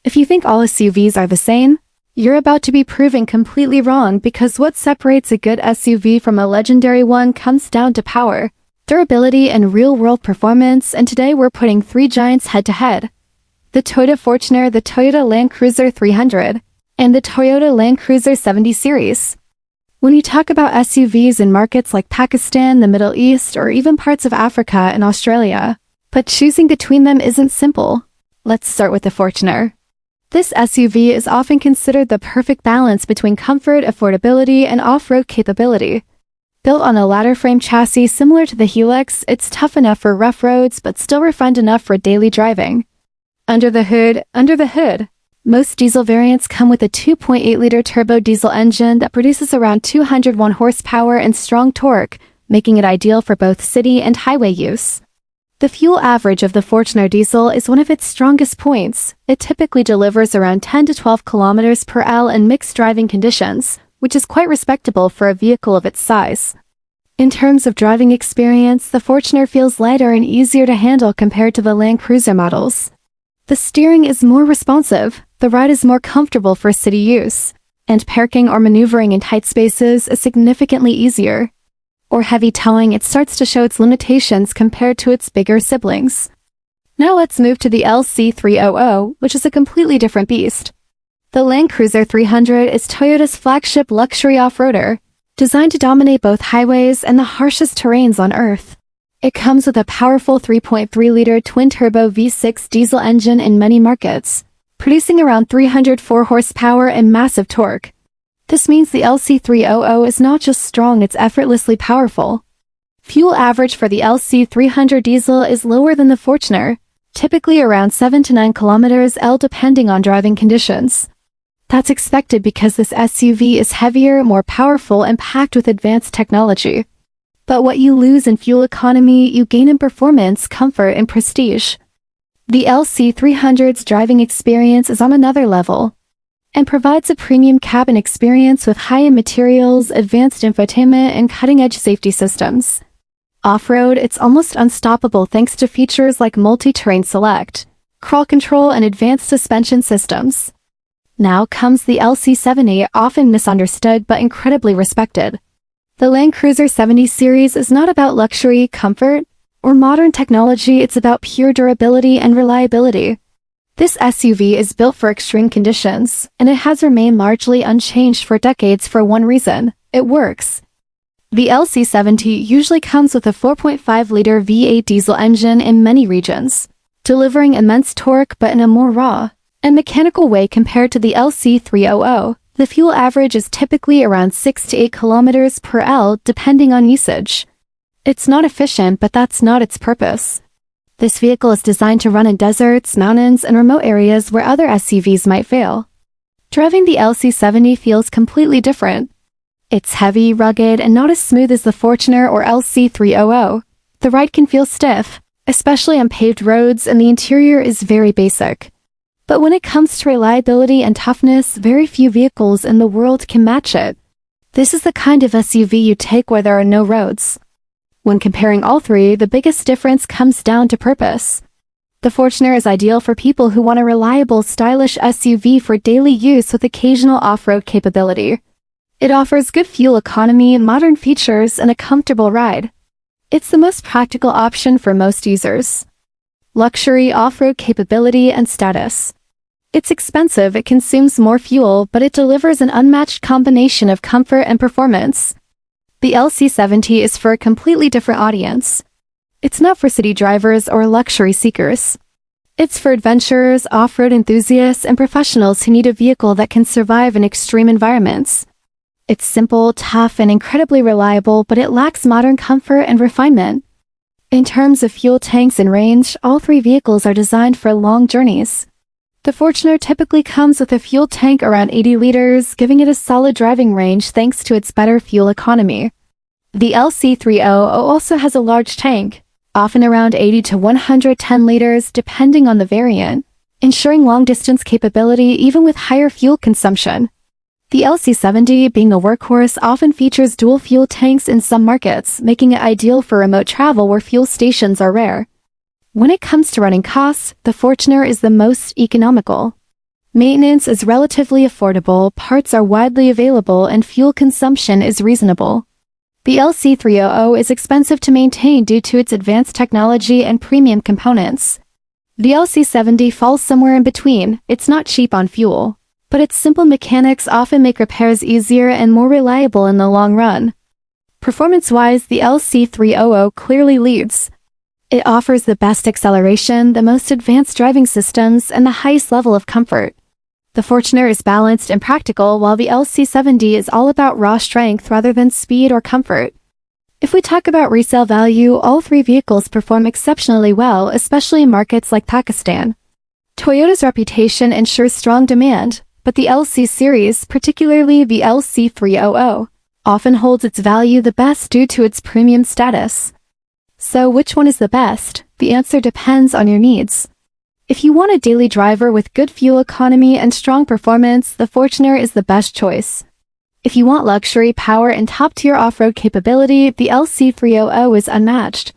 If you think all SUVs are the same, you're about to be proven completely wrong because what separates a good SUV from a legendary one comes down to power, durability, and real-world performance, and today we're putting three giants head-to-head. The Toyota Fortuner, the Toyota Land Cruiser 300, and the Toyota Land Cruiser 70 series. When you talk about SUVs in markets like Pakistan, the Middle East, or even parts of Africa and Australia, but choosing between them isn't simple. Let's start with the Fortuner. This SUV is often considered the perfect balance between comfort, affordability, and off-road capability. Built on a ladder frame chassis similar to the Helix, it's tough enough for rough roads but still refined enough for daily driving. Under the hood, most diesel variants come with a 2.8-liter turbo diesel engine that produces around 201 horsepower and strong torque, making it ideal for both city and highway use. The fuel average of the Fortuner diesel is one of its strongest points. It typically delivers around 10 to 12 kilometers per hour in mixed driving conditions, which is quite respectable for a vehicle of its size. In terms of driving experience, the Fortuner feels lighter and easier to handle compared to the Land Cruiser models. The steering is more responsive, the ride is more comfortable for city use, and parking or maneuvering in tight spaces is significantly easier. Or heavy towing, it starts to show its limitations compared to its bigger siblings. Now let's move to the LC300, which is a completely different beast. The Land Cruiser 300 is Toyota's flagship luxury off-roader, designed to dominate both highways and the harshest terrains on Earth. It comes with a powerful 3.3-liter twin-turbo V6 diesel engine in many markets, producing around 304 horsepower and massive torque. This means the LC300 is not just strong, it's effortlessly powerful. Fuel average for the LC300 diesel is lower than the Fortuner, typically around 7 to 9 kilometers L depending on driving conditions. That's expected because this SUV is heavier, more powerful, and packed with advanced technology. But what you lose in fuel economy, you gain in performance, comfort, and prestige. The LC300's driving experience is on another level, and provides a premium cabin experience with high-end materials, advanced infotainment, and cutting-edge safety systems. Off-road, it's almost unstoppable thanks to features like multi-terrain select, crawl control, and advanced suspension systems. Now comes the LC70, often misunderstood but incredibly respected. The Land Cruiser 70 series is not about luxury, comfort, or modern technology, it's about pure durability and reliability. This SUV is built for extreme conditions, and it has remained largely unchanged for decades for one reason: it works. The LC70 usually comes with a 4.5-liter V8 diesel engine in many regions, delivering immense torque but in a more raw and mechanical way compared to the LC300. The fuel average is typically around 6 to 8 kilometers per hour depending on usage. It's not efficient, but that's not its purpose. This vehicle is designed to run in deserts, mountains, and remote areas where other SUVs might fail. Driving the LC70 feels completely different. It's heavy, rugged, and not as smooth as the Fortuner or LC300. The ride can feel stiff, especially on paved roads, and the interior is very basic. But when it comes to reliability and toughness, very few vehicles in the world can match it. This is the kind of SUV you take where there are no roads. When comparing all three, the biggest difference comes down to purpose. The Fortuner is ideal for people who want a reliable, stylish SUV for daily use with occasional off-road capability. It offers good fuel economy, modern features, and a comfortable ride. It's the most practical option for most users. Luxury, off-road capability, and status. It's expensive, it consumes more fuel, but it delivers an unmatched combination of comfort and performance. The LC70 is for a completely different audience. It's not for city drivers or luxury seekers. It's for adventurers, off-road enthusiasts, and professionals who need a vehicle that can survive in extreme environments. It's simple, tough, and incredibly reliable, but it lacks modern comfort and refinement. In terms of fuel tanks and range, all three vehicles are designed for long journeys. The Fortuner typically comes with a fuel tank around 80 liters, giving it a solid driving range thanks to its better fuel economy. The LC300 also has a large tank, often around 80 to 110 liters depending on the variant, ensuring long-distance capability even with higher fuel consumption. The LC70, being a workhorse, often features dual fuel tanks in some markets, making it ideal for remote travel where fuel stations are rare. When it comes to running costs, the Fortuner is the most economical. Maintenance is relatively affordable, parts are widely available, and fuel consumption is reasonable. The LC300 is expensive to maintain due to its advanced technology and premium components. The LC70 falls somewhere in between. It's not cheap on fuel, but its simple mechanics often make repairs easier and more reliable in the long run. Performance-wise, the LC300 clearly leads. It offers the best acceleration, the most advanced driving systems, and the highest level of comfort. The Fortuner is balanced and practical, while the LC70 is all about raw strength rather than speed or comfort. If we talk about resale value, all three vehicles perform exceptionally well, especially in markets like Pakistan. Toyota's reputation ensures strong demand, but the LC series, particularly the LC300, often holds its value the best due to its premium status. So which one is the best? The answer depends on your needs. If you want a daily driver with good fuel economy and strong performance, the Fortuner is the best choice. If you want luxury, power, and top-tier off-road capability, the LC300 is unmatched.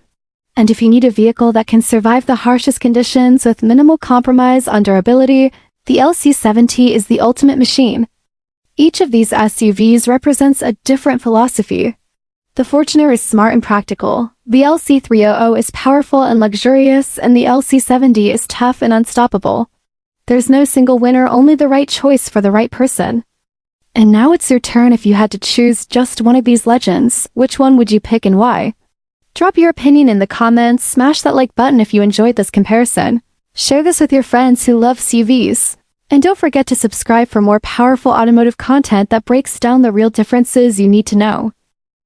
And if you need a vehicle that can survive the harshest conditions with minimal compromise on durability, the LC70 is the ultimate machine. Each of these SUVs represents a different philosophy. The Fortuner is smart and practical, the LC300 is powerful and luxurious, and the LC70 is tough and unstoppable. There's no single winner, only the right choice for the right person. And now it's your turn. If you had to choose just one of these legends, which one would you pick and why? Drop your opinion in the comments, smash that like button if you enjoyed this comparison. Share this with your friends who love CVs. And don't forget to subscribe for more powerful automotive content that breaks down the real differences you need to know.